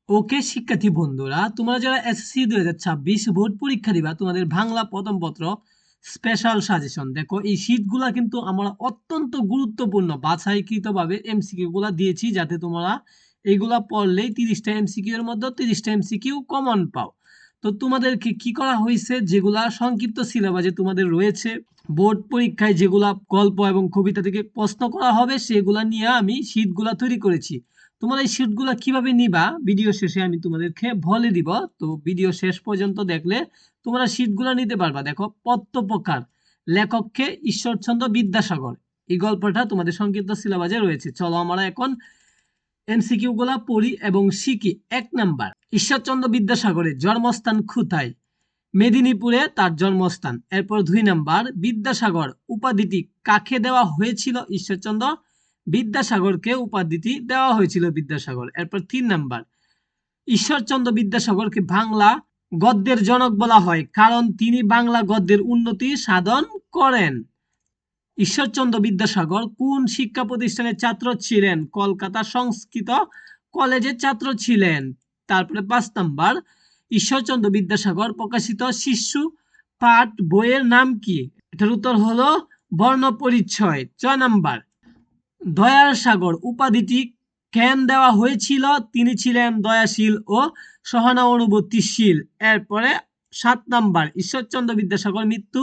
ওকে শিক্ষার্থী বন্ধুরা, তোমরা যারা এসএসসি 2026 বোর্ড পরীক্ষা দিবা, তোমাদের বাংলা প্রথম পত্র স্পেশাল সাজেশন দেখো। এই শীটগুলা কিন্তু আমরা অত্যন্ত গুরুত্বপূর্ণ বাছাইকৃতভাবে এমসিকিউ গুলা দিয়েছি, যাতে তোমরা এগুলা পড়লেই 30টা এমসিকিউ এর মধ্যে 30টা এমসিকিউ কমন পাও। তো তোমাদেরকে কি করা হয়েছে, যেগুলা সংক্ষিপ্ত সিলেবাসে তোমাদের রয়েছে, বোর্ড পরীক্ষায় যেগুলা গল্প এবং কবিতা থেকে প্রশ্ন করা হবে, সেগুলা নিয়ে আমি শীটগুলা তৈরি করেছি। তোমরা এই শীটগুলা কিভাবে নিবা ভিডিও শেষে আমি তোমাদেরকে বলে দিব। তো ভিডিও শেষ পর্যন্ত দেখলে তোমরা শীটগুলা নিতে পারবা। দেখো, পত্রপ্রকার, লেখককে ঈশ্বরচন্দ্র বিদ্যাসাগর। এই গল্পটা তোমাদের সংক্ষিপ্ত সিলেবাসে রয়েছে। চলো আমরা এখন এমসিকিউ গুলা পড়ি এবং শিখি। 1 নাম্বার, ঈশ্বরচন্দ্র বিদ্যাসাগরের জন্মস্থান কোথায়? মেদিনীপুরে তার জন্মস্থান। এরপর 2 নাম্বার, বিদ্যাসাগর উপাধিটি কাকে দেওয়া হয়েছিল? ঈশ্বরচন্দ্র বিদ্যাসাগরকে উপাধিটি দেওয়া হয়েছিল বিদ্যাসাগর। এরপর 3 নাম্বার, ঈশ্বরচন্দ্র বিদ্যাসাগরকে বাংলা গদ্যের জনক বলা হয় কারণ তিনি বাংলা গদ্যের উন্নতি সাধন করেন। ঈশ্বরচন্দ্র বিদ্যাসাগর কোন শিক্ষা প্রতিষ্ঠানের ছাত্র ছিলেন? কলকাতা সংস্কৃত কলেজের ছাত্র ছিলেন। তারপরে 5 নাম্বার, ঈশ্বরচন্দ্র বিদ্যাসাগর প্রকাশিত শিশু পাঠ বইয়ের নাম কি? এটার উত্তর হলো বর্ণ পরিচয়। 6 নাম্বার, দয়ার সাগর উপাধিটি কেন দেওয়া হয়েছিল? তিনি ছিলেন দয়াশীল ও সহানুভূতিশীল। এরপরে 7 নাম্বার, ঈশ্বরচন্দ্র বিদ্যাসাগর মৃত্যু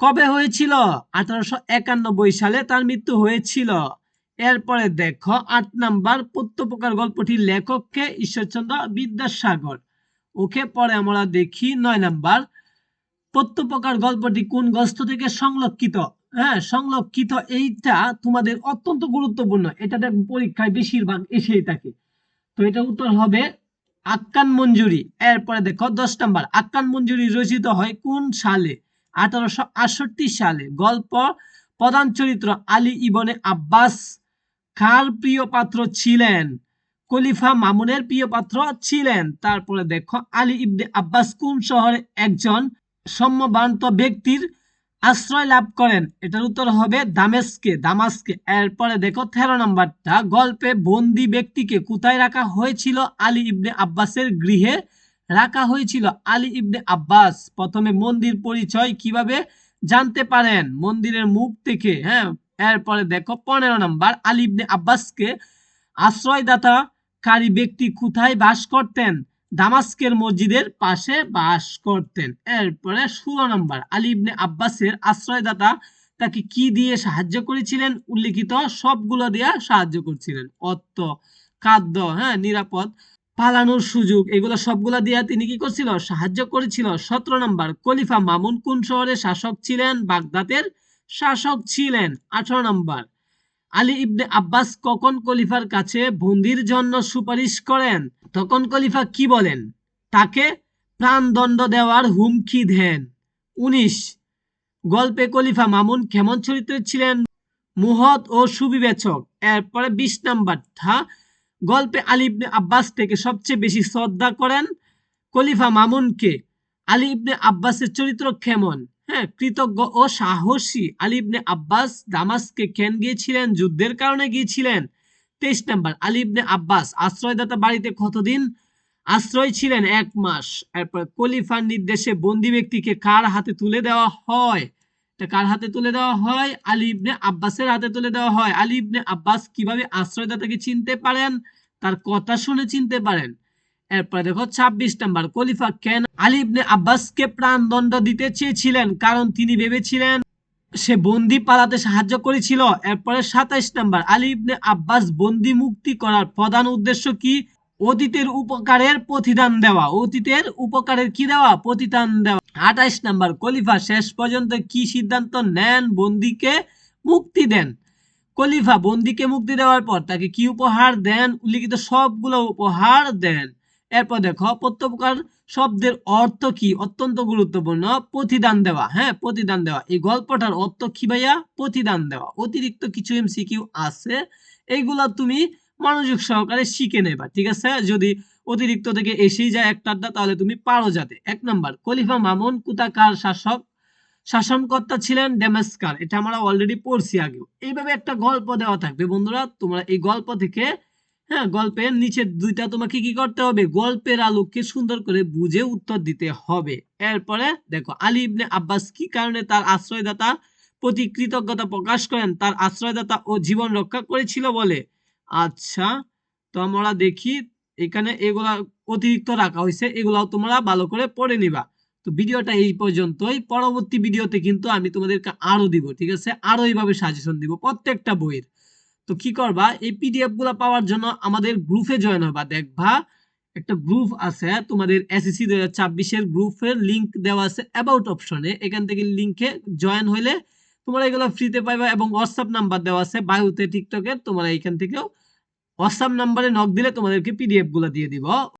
কবে হয়েছিল? 1891 সালে তার মৃত্যু হয়েছিল। এরপরে দেখো 8 নাম্বার, প্রত্যপ্রকার গল্পটির লেখককে? ঈশ্বরচন্দ্র বিদ্যাসাগর। ওকে, পরে আমরা দেখি 9 নাম্বার, প্রত্যপ্রকার গল্পটি কোন গ্রন্থ থেকে সংরক্ষিত? হ্যাঁ, সংরক্ষিত, এইটা তোমাদের অত্যন্ত গুরুত্বপূর্ণ। এটাতে পরীক্ষায় বেশিরভাগ এসেই থাকে। তো এটা উত্তর হবে আক্কান মঞ্জুরি। এরপরে দেখো 10 নাম্বার, আক্কান মঞ্জুরি রচিত হয় কোন সালে? 1868 সালে। গল্প প্রধান চরিত্র আলী ইবনে আব্বাস কার প্রিয় পাত্র ছিলেন? খলিফা মামুনের প্রিয় পাত্র ছিলেন। তারপরে দেখো, আলী ইবনে আব্বাস কোন শহরে একজন সম্ভ্রান্ত ব্যক্তির আশ্রয় লাভ করেন? এটার উত্তর হবে দামাস্কে। এরপরে দেখো 13 নাম্বারটা, গল্পে বন্দি ব্যক্তিকে কোথায় রাখা হয়েছিল? আলী ইবনে আব্বাসের গৃহে রাখা হয়েছিল। আলী ইবনে আব্বাস প্রথমে মন্দির পরিচয় কিভাবে জানতে পারেন? মন্দিরের মুখ থেকে। হ্যাঁ, এরপরে দেখো 15 নাম্বার, আলী ইবনে আব্বাসকে আশ্রয়দাতাকারী ব্যক্তি কোথায় বাস করতেন? দামাস্কের মসজিদের পাশে বাস করতেন। এরপরে 16 নাম্বার, আলী ইবনে আব্বাসের আশ্রয়দাতা তাকে কি দিয়ে সাহায্য করেছিলেন? উল্লিখিত সবগুলো দিয়ে সাহায্য করছিলেন। অর্থ, খাদ্য, হ্যাঁ, নিরাপদ পালানোর সুযোগ, এগুলো সবগুলা দিয়ে তিনি কি করছিল? সাহায্য করেছিল। 17 নাম্বার, খলিফা মামুন কোন শহরের শাসক ছিলেন? বাগদাদের শাসক ছিলেন। 18 নাম্বার, আলী ইবনে আব্বাস কখন খলিফার কাছে বন্দির জন্য সুপারিশ করেন? তখন খলিফা কি বলেন? তাকে প্রাণদণ্ড দেওয়ার হুমকি দেন। 19, গল্পে খলিফা মামুন কেমন চরিত্রের ছিলেন? মুহৎ ও সুবিবেচক। এরপরে 20 নাম্বারটা, গল্পে আলী ইবনে আব্বাস থেকে সবচেয়ে বেশি শ্রদ্ধা করেন খলিফা মামুনকে। আলী ইবনে আব্বাসের চরিত্র কেমন? হ্যাঁ, কৃতজ্ঞ ও সাহসী। আলী ইবনে আব্বাস দামাস্কে কেন গিয়েছিলেন? যুদ্ধের কারণে গিয়েছিলেন। 23 নাম্বার, আলী ইবনে আব্বাস আশ্রয়দাতা বাড়িতে কতদিন আশ্রয় ছিলেন? 1 মাস। এরপর খলিফার নির্দেশে বন্দি ব্যক্তিকে কার হাতে তুলে দেওয়া হয়? কার হাতে তুলে দেওয়া হয়? আলী ইবনে আব্বাসের হাতে তুলে দেওয়া হয়। আলী ইবনে আব্বাস কিভাবে আশ্রয়দাতাকে চিনতে পারেন? তার কথা শুনে চিনতে পারেন। এরপরে দেখো 26 নাম্বার, খলিফা কেন আলী ইবনে আব্বাসকে প্রাণদণ্ড দিতে চেয়েছিলেন? কারণ তিনি ভেবেছিলেন সে বন্দি পালাতে সাহায্য করেছিল। এরপরে 27 নাম্বার, আলী ইবনে আব্বাস বন্দি মুক্তি করার প্রধান উদ্দেশ্য কি? অতীতের উপকারের প্রতিদান দেওয়া। অতীতের উপকারের কি দেওয়া? প্রতিদান দেওয়া। 28 নাম্বার, খলিফা শেষ পর্যন্ত কি সিদ্ধান্ত নেন? বন্দিকে মুক্তি দেন। খলিফা বন্দিকে মুক্তি দেওয়ার পর তাকে কি উপহার দেন? উল্লিখিত সবগুলো উপহার দেন। এরপর দেখো, প্রত্যেকবার শব্দের অর্থ কি? অত্যন্ত গুরুত্বপূর্ণ। প্রতিদান দেওয়া। হ্যাঁ, প্রতিদান দেওয়া। এই গল্পটার অর্থ কি ভাইয়া? প্রতিদান দেওয়া। অতিরিক্ত কিছু এমসিকিউ আছে, এইগুলা তুমি মনোযোগ সহকারে শিখে নেবা, ঠিক আছে? যদি অতিরিক্ত থেকে এসেই যায় একটা তাহলে তুমি পারো যাতে। 1 নাম্বার, খলিফা মামুন কোথাকার শাসক? শাসনকর্তা ছিলেন ডেমাস্কার। এটা আমরা অলরেডি পড়ছি আগেও। এইভাবে একটা গল্প দেওয়া থাকবে বন্ধুরা, তোমরা এই গল্প থেকে হ্যাঁ, গল্পের নিচের ২ টা তোমাকে কি করতে হবে? গল্পের আলোকে সুন্দর করে বুঝে উত্তর দিতে হবে। এরপরে দেখো, আলী ইবনে আব্বাস কি কারণে তার আশ্রয়দাতার প্রতি কৃতজ্ঞতা প্রকাশ করেন? তার আশ্রয়দাতা ও জীবন রক্ষা করেছিল বলে। আচ্ছা, তো আমরা দেখি এখানে এগুলা অতিরিক্ত রাখা হইছে। এগুলাও তোমরা ভালো করে পড়ে নিবা। তো ভিডিওটা এই পর্যন্তই। পরবর্তী ভিডিওতে কিন্তু আমি তোমাদেরকে আরো দিব। ঠিক আছে? আরো এইভাবে সাজেশন দিব প্রত্যেকটা বইয়ের। তো কি করবা, এই পিডিএফ গুলা পাওয়ার জন্য আমাদের গ্রুপে জয়েন হবা। দেখবা একটা গ্রুপ আছে তোমাদের এসএসসি 2026 এর গ্রুপের লিংক দেওয়া আছে অ্যাবাউট অপশনে। এখান থেকে লিংকে জয়েন হইলে তোমরা এগুলো ফ্রিতে পাইবা এবং হোয়াটসঅ্যাপ নাম্বার দেওয়া আছে বায়ুতে টিকটকের। তোমরা এখান থেকেও হোয়াটসঅ্যাপ নাম্বারে নক দিলে তোমাদেরকে পিডিএফ গুলা দিয়ে দিব।